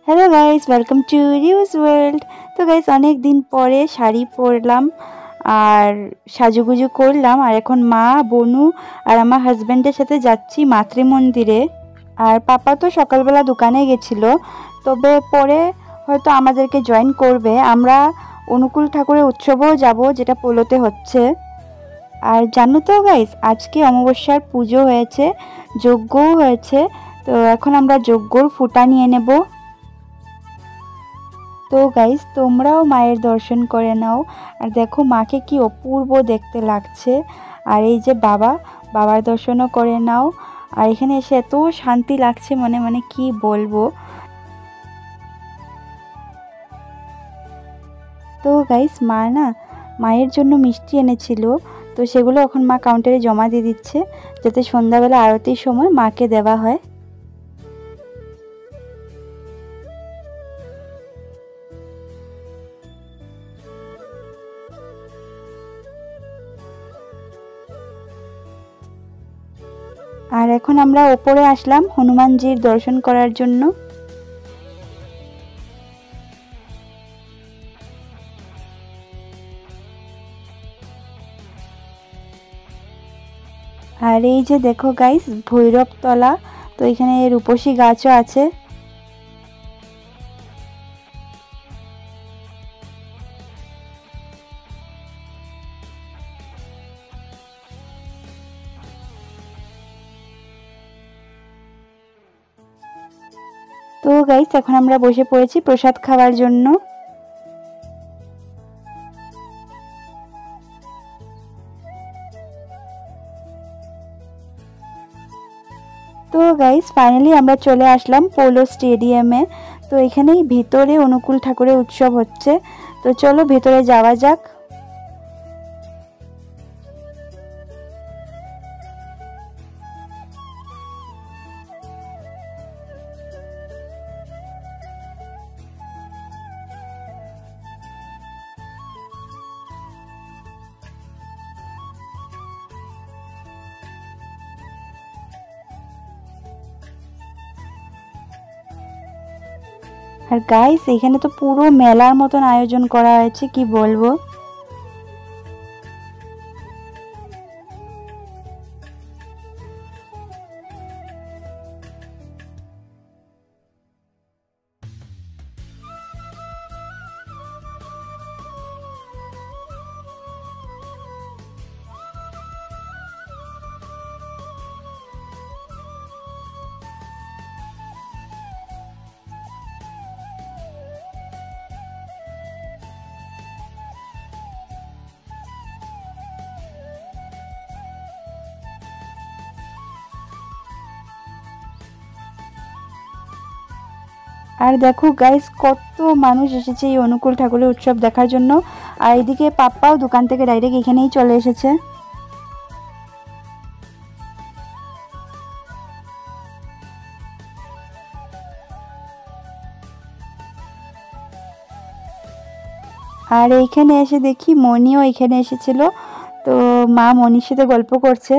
Hello guys, welcome to reuse world. তো guys, অনেক দিন পরে শাড়ি পরলাম আর সাজুগুজু করলাম। আর এখন মা, বনু আর আমার হাজব্যান্ডের সাথে যাচ্ছি মাতৃমন্দিরে। আর পাপা তো সকালবেলা দোকানে গেছিল, তবে পরে হয়তো আমাদেরকে জয়েন করবে। আমরা অনুকূল ঠাকুরের উৎসবেও যাব, যেটা পোলোতে হচ্ছে। আর জানো তো গাইস, আজকে অমাবস্যার পুজো হয়েছে, যজ্ঞও হয়েছে। তো এখন আমরা যজ্ঞর ফুটা নিয়ে নেব। তো গাইস, তোমরাও মায়ের দর্শন করে নাও। আর দেখো মাকে কি অপূর্ব দেখতে লাগছে। আর এই যে বাবার দর্শনও করে নাও। আর এখানে এসে এত শান্তি লাগছে মনে মনে, কি বলবো। তো গাইস, মায়ের জন্য মিষ্টি এনেছিল, তো সেগুলো এখন মা কাউন্টারে জমা দিয়ে দিচ্ছে, যাতে সন্ধ্যাবেলা আরতির সময় মাকে দেওয়া হয়। আর এখন আমরা ওপরে আসলাম হনুমানজির দর্শন করার জন্য। আর এই যে দেখো গাইস, ভৈরব তলা। তো এখানে রূপসী গাছও আছে। তো গাইস, এখন আমরা বসে পড়েছি প্রসাদ খাওয়ার জন্য। তো গাইস, ফাইনালি আমরা চলে আসলাম পোলো স্টেডিয়ামে। তো এখানেই ভিতরে অনুকূল ঠাকুরের উৎসব হচ্ছে। তো চলো ভেতরে যাওয়া যাক। আর গাইস, এখানে তো পুরো মেলার মতন আয়োজন করা হয়েছে, কি বলবো। আর দেখো গাইস, কত মানুষ এসেছে এই অনুকূল ঠাকুরের উৎসব দেখার জন্য। আর এদিকে পাপ্পাও দোকান থেকে ডাইরেক্ট এখানেই চলে এসেছে। আর এইখানে এসে দেখি মনিও এখানে এসেছিল। তো মা মনির সাথে গল্প করছে।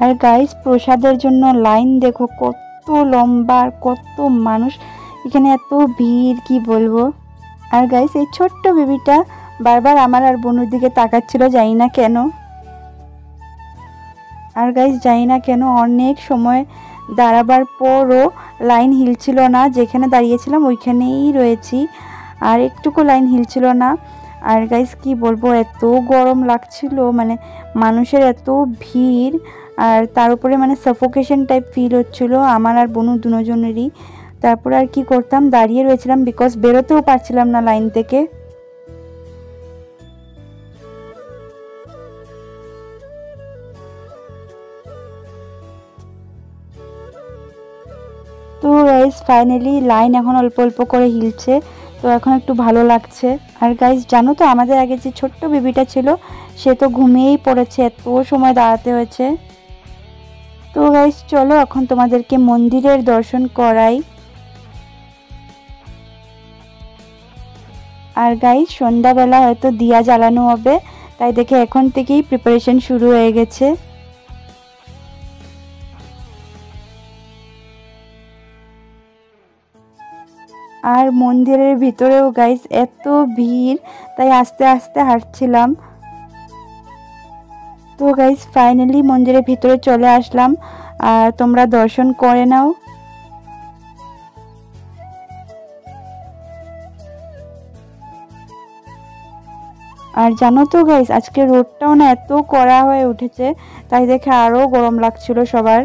আর গাইস, প্রসাদের জন্য লাইন দেখো কত লম্বা, আর কত মানুষ এখানে, এত ভিড়, কি বলবো। আর গাইস, এই ছোট্ট বেবিটা বারবার আমার আর বোনের দিকে তাকাচ্ছিল, জানি না কেন। আর গাইস, জানি না কেন অনেক সময় দাঁড়াবার পরও লাইন হিলছিল না। যেখানে দাঁড়িয়েছিলাম ওইখানেই রয়েছি, আর একটুকু লাইন হিলছিল না। আর গাইস, কি বলবো, এত গরম লাগছিল, মানে মানুষের এত ভিড়। আর তার উপরে মানে সাফোকেশন টাইপ ফিল হচ্ছিল আমার আর বোনু দুজনেরই। তারপর আর কি করতাম, দাঁড়িয়ে রয়েছিলাম, বিকজ বেরোতেও পারছিলাম না লাইন থেকে। তো গাইস, ফাইনালি লাইন এখন অল্প অল্প করে হিলছে, তো এখন একটু ভালো লাগছে। আর গাইস, জানো তো আমাদের আগে যে ছোট্ট বেবিটা ছিল, সে তো ঘুমিয়েই পড়েছে, এত সময় দাঁড়াতে হয়েছে। তো গাইস চলো এখন তোমাদেরকে মন্দিরের দর্শন করাই। আর গাইস সন্ধ্যাবেলা হয়তো দিয়া জ্বালানো হবে, তাই দেখে এখন থেকেই প্রিপারেশন শুরু হয়ে গেছে। আর মন্দিরের ভিতরেও গাইস এত ভিড়, তাই আস্তে আস্তে হাঁটছিলাম। তো গাইস ফাইনালি মন্দিরের ভিতরে চলে আসলাম, আর তোমরা দর্শন করে নাও। আর জানো তো গাইস আজকে রোদটাও না এত কড়া হয়ে উঠেছে, তাই দেখে আরো গরম লাগছিল সবার।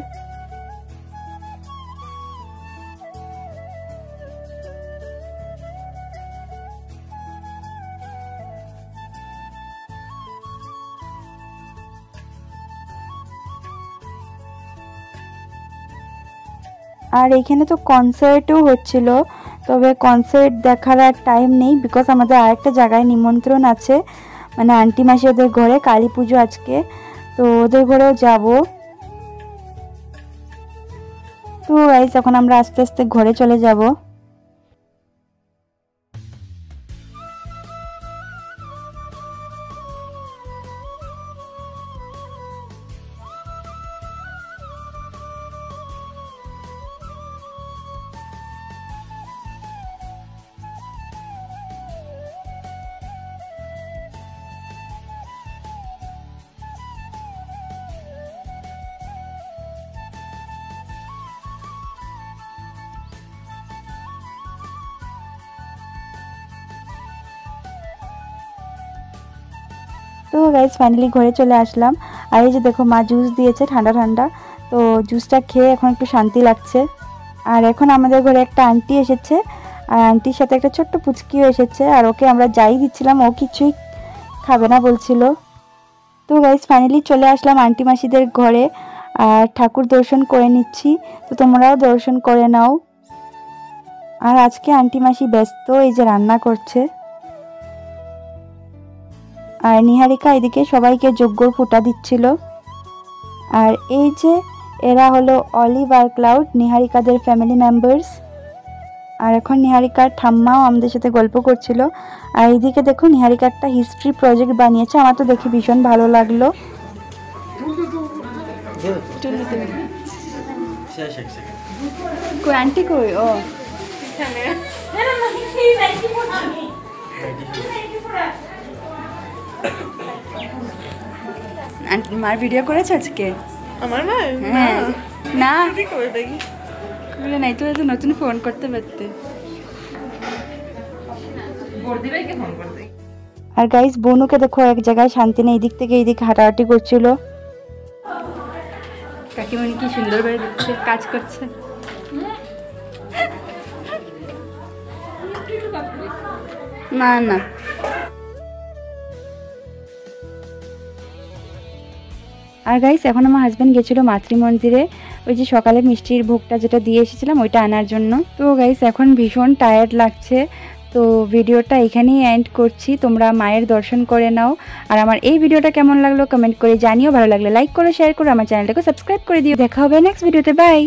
আর এখানে তো কনসার্টও হচ্ছিল, তবে কনসার্ট দেখার আর টাইম নেই, বিকজ আমাদের আরেকটা জায়গায় নিমন্ত্রণ আছে, মানে আন্টি মাসি ওদের ঘরে কালী পুজো আজকে, তো ওদের ঘরেও যাব। তো গাইস এখন আমরা আস্তে আস্তে ঘরে চলে যাব। তো গাইস ফাইনালি ঘরে চলে আসলাম। আর এই যে দেখো মা জুস দিয়েছে ঠান্ডা ঠান্ডা, তো জুসটা খেয়ে এখন একটু শান্তি লাগছে। আর এখন আমাদের ঘরে একটা আন্টি এসেছে, আর আন্টির সাথে একটা ছোট্ট পুচকিও এসেছে, আর ওকে আমরা যাই দিচ্ছিলাম ও কিছুই খাবে না বলছিল। তো গাইস ফাইনালি চলে আসলাম আন্টি মাসিদের ঘরে, আর ঠাকুর দর্শন করে নিচ্ছি, তো তোমরাও দর্শন করে নাও। আর আজকে আন্টি মাসি ব্যস্ত, এই যে রান্না করছে। আর নিহারিকা এদিকে সবাইকে যজ্ঞর ফোঁটা দিচ্ছিল। আর এই যে এরা হলো অলিভ আর ক্লাউড, নিহারিকাদের ফ্যামিলি মেম্বার্স। আর এখন নিহারিকার ঠাম্মাও আমাদের সাথে গল্প করছিল। আর এইদিকে দেখো নিহারিকা একটা হিস্ট্রি প্রজেক্ট বানিয়েছে, আমার তো দেখে ভীষণ ভালো লাগলো। কই আন্টি কই? ও মার ভিডিও করেছে আজকে? আমার মা? হ্যাঁ না করে দেখি নাই তো, এত নতুন ফোন করতে পারতে। আর গাইস বনুকে দেখো এক জায়গায় শান্তি নেই, এদিক থেকে এইদিকে হাঁটাহাঁটি করছিল। কাকিমণি কি সুন্দর করে দিচ্ছে, কাজ করছে। না না আর গাইস এখন আমার হাজব্যান্ড গেছিলো মাতৃ মন্দিরে, ওই যে সকালে মিষ্টির ভোগটা যেটা দিয়ে এসেছিলাম ওইটা আনার জন্য। তো গাইস এখন ভীষণ টায়ার্ড লাগছে, তো ভিডিওটা এখানেই এন্ড করছি। তোমরা মায়ের দর্শন করে নাও। আর আমার এই ভিডিওটা কেমন লাগলো কমেন্ট করে জানিও, ভালো লাগলে লাইক করো, শেয়ার করো, আমার চ্যানেলটাকে সাবস্ক্রাইব করে দিও। দেখা হবে নেক্সট ভিডিওতে, বাই।